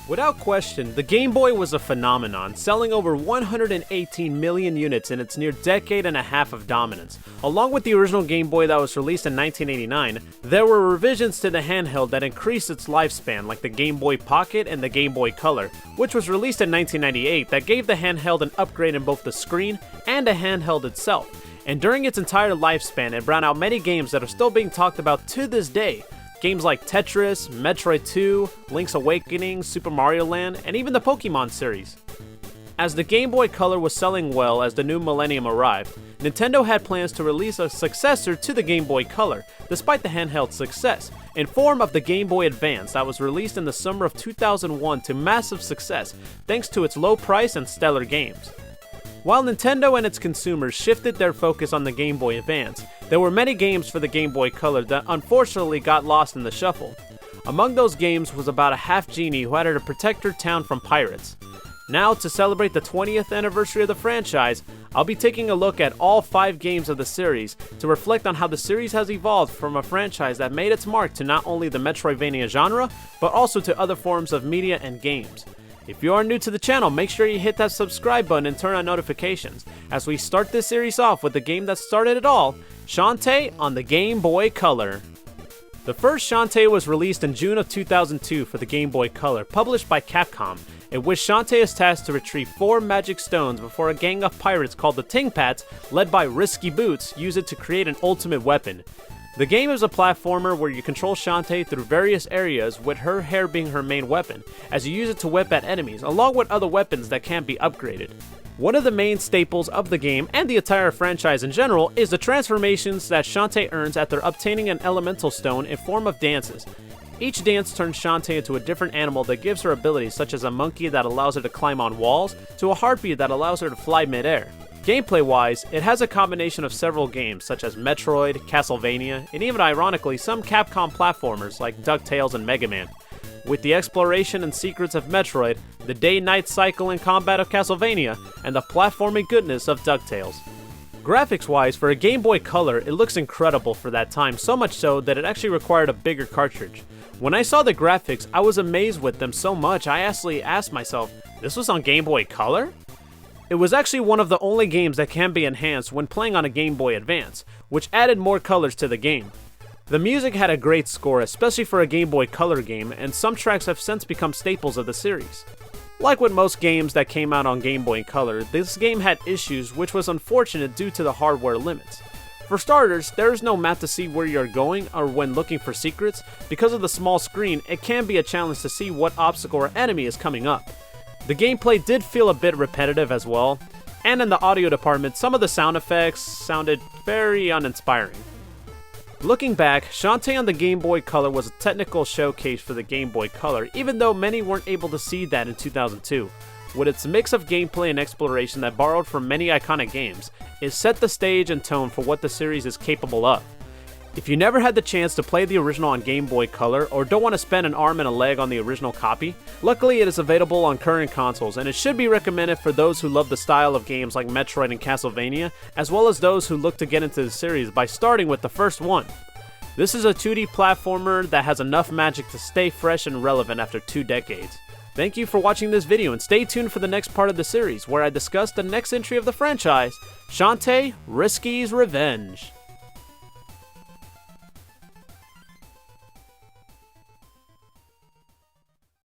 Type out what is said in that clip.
Without question, the Game Boy was a phenomenon, selling over 118 million units in its near decade and a half of dominance. Along with the original Game Boy that was released in 1989, there were revisions to the handheld that increased its lifespan, like the Game Boy Pocket and the Game Boy Color, which was released in 1998 that gave the handheld an upgrade in both the screen and the handheld itself. And during its entire lifespan, it brought out many games that are still being talked about to this day. Games like Tetris, Metroid 2, Link's Awakening, Super Mario Land, and even the Pokemon series. As the Game Boy Color was selling well as the new millennium arrived, Nintendo had plans to release a successor to the Game Boy Color, despite the handheld's success, in form of the Game Boy Advance that was released in the summer of 2001 to massive success thanks to its low price and stellar games. While Nintendo and its consumers shifted their focus on the Game Boy Advance, there were many games for the Game Boy Color that unfortunately got lost in the shuffle. Among those games was about a half-genie who had to protect her town from pirates. Now, to celebrate the 20th anniversary of the franchise, I'll be taking a look at all 5 games of the series to reflect on how the series has evolved from a franchise that made its mark to not only the Metroidvania genre, but also to other forms of media and games. If you are new to the channel, make sure you hit that subscribe button and turn on notifications as we start this series off with the game that started it all, Shantae on the Game Boy Color. The first Shantae was released in June of 2002 for the Game Boy Color, published by Capcom, in which Shantae is tasked to retrieve 4 magic stones before a gang of pirates called the Tingpats, led by Risky Boots, use it to create an ultimate weapon. The game is a platformer where you control Shantae through various areas, with her hair being her main weapon, as you use it to whip at enemies, along with other weapons that can be upgraded. One of the main staples of the game, and the entire franchise in general, is the transformations that Shantae earns after obtaining an elemental stone in form of dances. Each dance turns Shantae into a different animal that gives her abilities, such as a monkey that allows her to climb on walls, to a harpy that allows her to fly mid-air. Gameplay-wise, it has a combination of several games such as Metroid, Castlevania, and even ironically some Capcom platformers like DuckTales and Mega Man. With the exploration and secrets of Metroid, the day-night cycle and combat of Castlevania, and the platforming goodness of DuckTales. Graphics-wise, for a Game Boy Color, it looks incredible for that time, so much so that it actually required a bigger cartridge. When I saw the graphics, I was amazed with them so much I actually asked myself, this was on Game Boy Color? It was actually one of the only games that can be enhanced when playing on a Game Boy Advance, which added more colors to the game. The music had a great score, especially for a Game Boy Color game, and some tracks have since become staples of the series. Like with most games that came out on Game Boy Color, this game had issues which was unfortunate due to the hardware limits. For starters, there is no map to see where you're going or when looking for secrets. Because of the small screen, it can be a challenge to see what obstacle or enemy is coming up. The gameplay did feel a bit repetitive as well, and in the audio department, some of the sound effects sounded very uninspiring. Looking back, Shantae on the Game Boy Color was a technical showcase for the Game Boy Color, even though many weren't able to see that in 2002. With its mix of gameplay and exploration that borrowed from many iconic games, it set the stage and tone for what the series is capable of. If you never had the chance to play the original on Game Boy Color, or don't want to spend an arm and a leg on the original copy, luckily it is available on current consoles, and it should be recommended for those who love the style of games like Metroid and Castlevania, as well as those who look to get into the series by starting with the first one. This is a 2D platformer that has enough magic to stay fresh and relevant after 2 decades. Thank you for watching this video, and stay tuned for the next part of the series, where I discuss the next entry of the franchise, Shantae: Risky's Revenge.